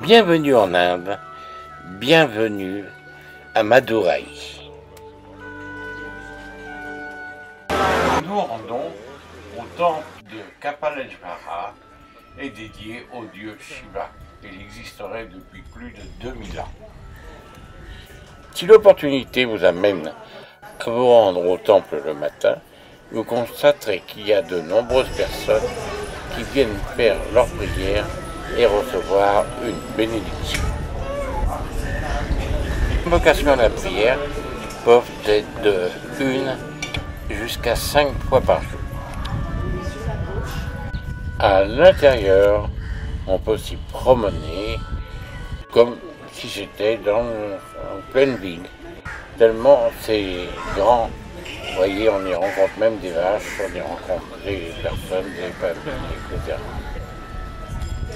Bienvenue en Inde, bienvenue à Madurai. Nous nous rendons au temple de Kapaleshvara et dédié au dieu Shiva. Il existerait depuis plus de 2000 ans. Si l'opportunité vous amène à vous rendre au temple le matin, vous constaterez qu'il y a de nombreuses personnes qui viennent faire leur prière et recevoir une bénédiction. Les convocations à la prière peuvent être de 1 jusqu'à 5 fois par jour. À l'intérieur, on peut s'y promener comme si j'étais en pleine ville, tellement c'est grand. Vous voyez, on y rencontre même des vaches, on y rencontre des personnes, des familles, etc.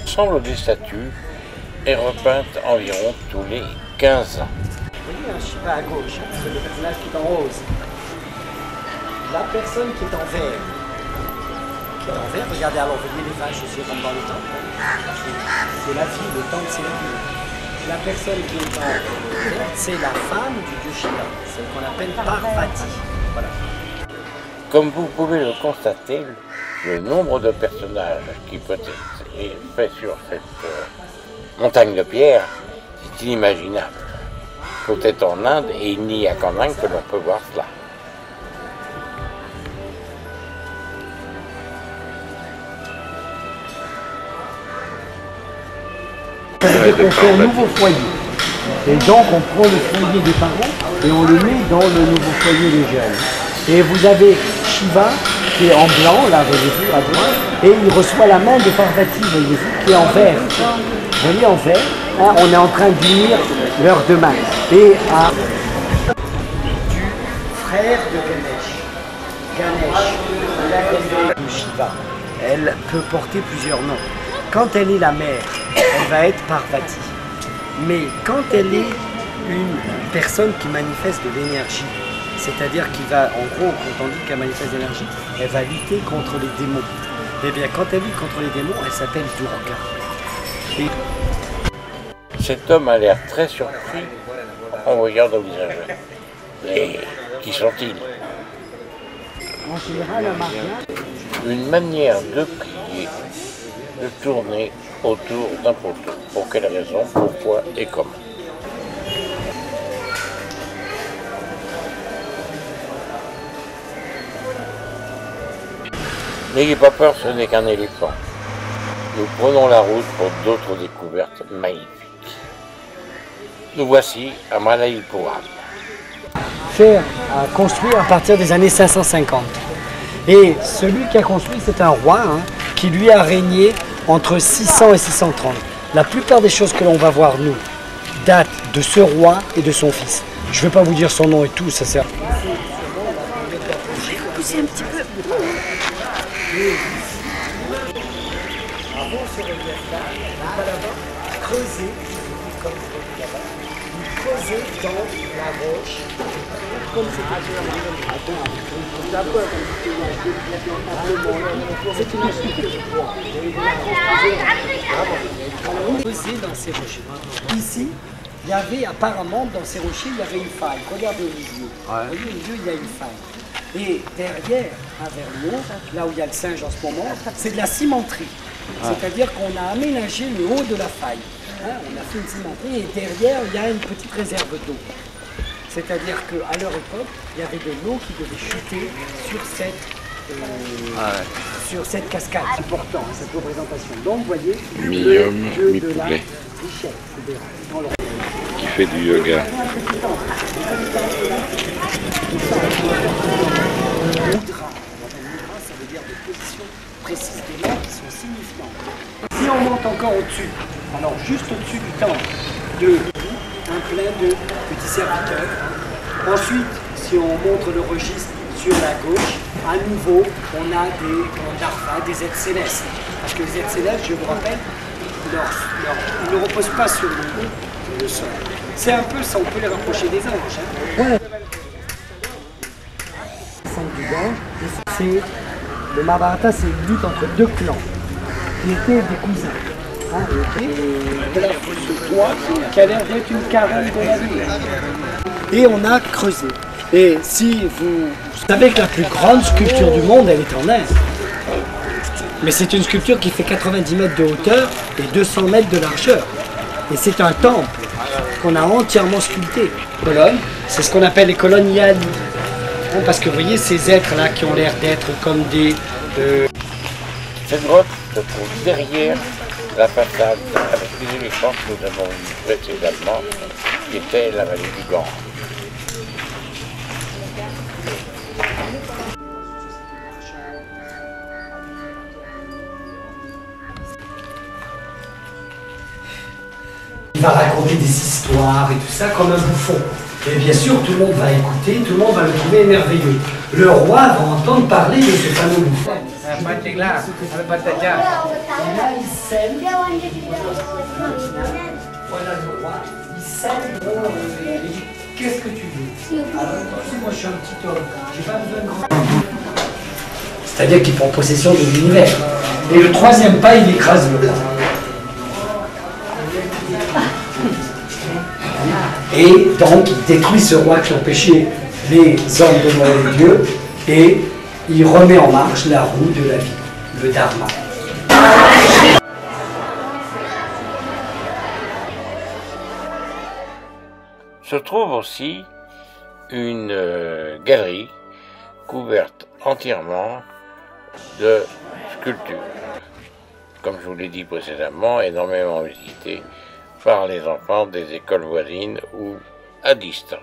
L'ensemble des statues est repeinte environ tous les 15 ans. Vous voyez un Shiva à gauche, c'est le personnage qui est en rose. La personne qui est en vert. Regardez, alors vous voyez les vaches aussi rentrent dans le temple. C'est la ville, le temple c'est la ville. La personne qui est en vert, c'est la femme du dieu Shiva, celle qu'on appelle Parvati. Voilà. Comme vous pouvez le constater, le nombre de personnages qui peut être fait sur cette montagne de pierre, c'est inimaginable. Il faut être en Inde et il n'y a qu'en Inde que l'on peut voir cela. On fait un nouveau foyer. Et donc on prend le foyer des parents et on le met dans le nouveau foyer des jeunes. Et vous avez Shiva qui est en blanc, là voyez-vous, à droite, et il reçoit la main de Parvati, voyez-vous, qui est en vert. Vous voyez, en vert, hein, on est en train d'unir leurs deux mains. Et à du frère de Ganesh, la de Shiva, elle peut porter plusieurs noms. Quand elle est la mère, elle va être Parvati. Mais quand elle est une personne qui manifeste de l'énergie, c'est-à-dire qui va, en gros, quand on dit qu'elle manifeste de l'énergie, elle va lutter contre les démons. Eh bien, quand elle lutte contre les démons, elle s'appelle Durga. Et cet homme a l'air très surpris en voyant nos visages. Et qui sont-ils? en général, un mariage, Une manière de prier, de tourner autour d'un poteau. Pour quelle raison, pourquoi et comment? N'ayez pas peur, ce n'est qu'un éléphant. Nous prenons la route pour d'autres découvertes magnifiques. Nous voici à Malaypuram. construit à partir des années 550. Et celui qui a construit, c'est un roi qui lui a régné entre 600 et 630. La plupart des choses que l'on va voir, nous, datent de ce roi et de son fils. Je ne vais pas vous dire son nom et tout, ça sert. Je vais pousser un petit peu. Avant ce relief-là, on va là-bas creuser, comme vous voyez là-bas, vous creusez dans la roche, comme c'est une suite de bois. Creuser dans ces rochers. Ici, il y avait apparemment dans ces rochers, il y avait une faille. Regardez au milieu. Vous voyez, au milieu, il y a une faille. Et derrière, vers le haut, là où il y a le singe en ce moment, c'est de la cimenterie. C'est-à-dire qu'on a aménagé le haut de la faille. On a fait une cimenterie et derrière, il y a une petite réserve d'eau. C'est-à-dire qu'à leur époque, il y avait de l'eau qui devait chuter sur cette cascade. C'est important, cette représentation. Donc, vous voyez, le jeu de la richesse. Qui fait du yoga. Mudra, ça veut dire des positions précises des mains qui sont signifiantes. Si on monte encore au-dessus, alors juste au-dessus du temple, un plein de petits serviteurs. Ensuite, si on montre le registre sur la gauche, à nouveau, on a des êtres célestes. Parce que les êtres célestes, je vous rappelle, ils ne reposent pas sur le sol. C'est un peu ça, on peut les rapprocher des anges. C'est le Mahabharata, c'est une lutte entre deux clans qui étaient des cousins. Ce toit qui a l'air d'être une carène de la ville. Et on a creusé. Et si vous savez que la plus grande sculpture du monde, elle est en Inde. Mais c'est une sculpture qui fait 90 mètres de hauteur et 200 mètres de largeur. Et c'est un temple qu'on a entièrement sculpté. Colonnes, c'est ce qu'on appelle les colonnes Yali. Parce que vous voyez ces êtres-là qui ont l'air d'être comme des... Cette grotte se trouve derrière la façade avec les éléphants que nous avons vus précédemment, qui était la vallée du Gange. Il va raconter des histoires et tout ça comme un bouffon. Et bien sûr, tout le monde va écouter, tout le monde va le trouver merveilleux. Le roi va entendre parler de ce fameux bouffon. Et là, il sème. Voilà le roi, il sème. Qu'est-ce que tu veux? Alors, moi je suis un petit homme, j'ai pas besoin de grand. C'est-à-dire qu'il prend possession de l'univers. Et le troisième pas, il écrase le roi. Et donc, il détruit ce roi qui empêchait les hommes de voir les dieux, et il remet en marche la roue de la vie, le dharma. Se trouve aussi une galerie couverte entièrement de sculptures. Comme je vous l'ai dit précédemment, énormément visitée par les enfants des écoles voisines ou à distance.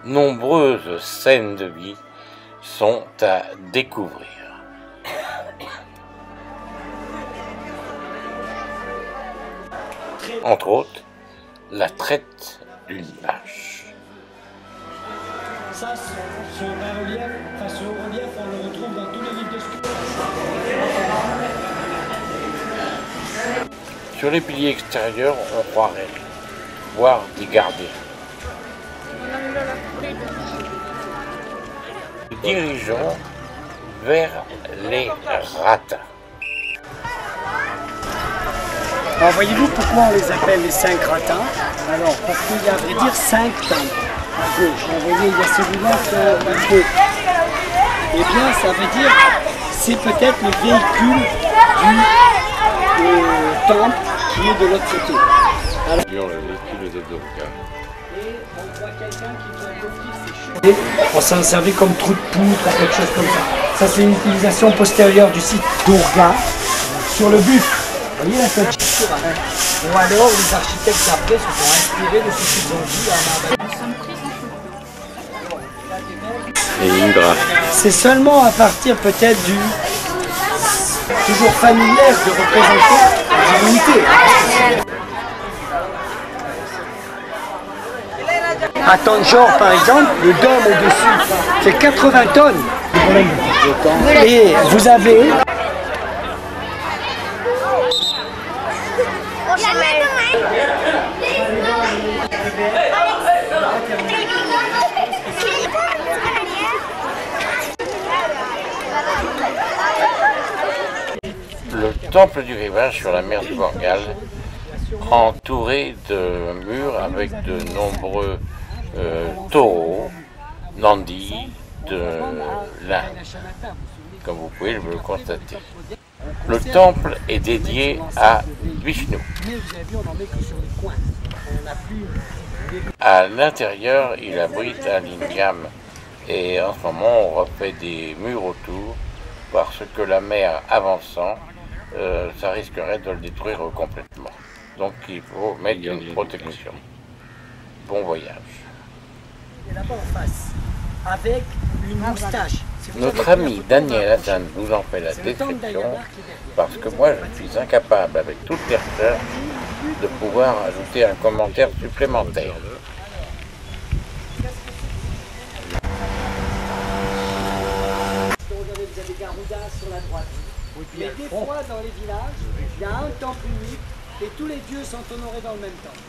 Nombreuses scènes de vie sont à découvrir. Entre autres, la traite d'une vache. Ça, ce bas-relief, enfin ce haut-relief, on le retrouve dans tous les livres de sculpture. Sur les piliers extérieurs, on croirait voir des gardiens. Nous dirigeons vers les ratins. Alors voyez-vous pourquoi on les appelle les 5 ratins? Alors parce qu'il y a à vrai dire 5 temples. À gauche, vous voyez, il y a celui-là qui est un peu. Eh bien, ça veut dire c'est peut-être le véhicule du temple qui est de l'autre côté. Alors, Le véhicule de Durga. et on voit quelqu'un qui vient d'offrir ses cheveux. On s'en servait comme trou de poutre ou quelque chose comme ça. Ça, c'est une utilisation postérieure du site Durga sur le buste. Vous voyez la sculpture, hein? Ou alors les architectes d'après se sont inspirés de ce qu'ils ont dit à Marseille. Et Indra. C'est seulement à partir peut-être du toujours familière de représenter la divinité. À Tanjore, par exemple, le dôme au-dessus fait 80 tonnes. Et vous avez le temple du rivage sur la mer du Bengale, entouré de murs avec de nombreux taureaux, nandis de l'Inde, comme vous pouvez le constater. Le temple est dédié à Vishnu. À l'intérieur, il abrite un lingam et en ce moment on refait des murs autour parce que la mer avançant, ça risquerait de le détruire complètement. Donc il faut mettre une protection. Bon voyage. Et là-bas en face, avec une moustache. Notre ami Daniel Hassan nous en fait la description parce que moi je suis incapable avec toutes les recherches de pouvoir ajouter un commentaire supplémentaire. Vous avez Garuda sur la droite. Mais des fois dans les villages, il y a un temple unique et tous les dieux sont honorés dans le même temple.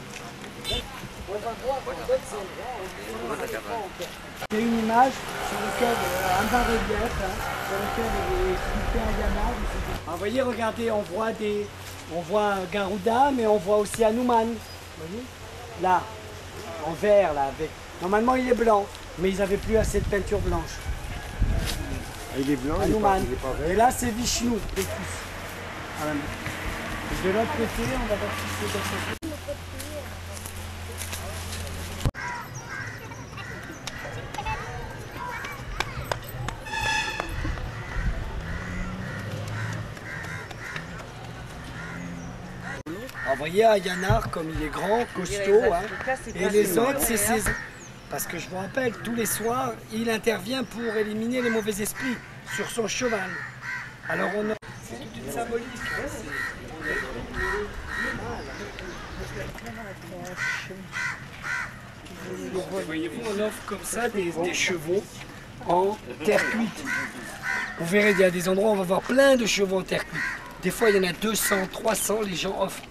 On va voir d'autres endroits. C'est une image sur laquelle, un bas-relief, sur lequel est sculpté un Yanar. Vous voyez, regardez, on voit un Garuda, mais on voit aussi Hanuman. Vous voyez, là, en vert, là, avec. Normalement, il est blanc, mais ils n'avaient plus assez de peinture blanche. Il est blanc, Hanuman. il est pas vert. Et là, c'est Vishnu, le fils. Voilà. Et de l'autre côté, on va voir si c'est d'autre côté. Alors, vous voyez, à Yanar, comme il est grand, costaud, hein, et les autres, c'est ses... Parce que je vous rappelle, tous les soirs, il intervient pour éliminer les mauvais esprits sur son cheval. Alors, on a... C'est toute une symbolique. Voyez-vous, on offre comme ça des chevaux en terre cuite. Vous verrez, il y a des endroits où on va voir plein de chevaux en terre cuite. Des fois, il y en a 200, 300, les gens offrent.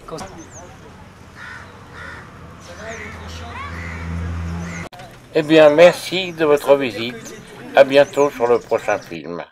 Eh bien, merci de votre visite. À bientôt sur le prochain film.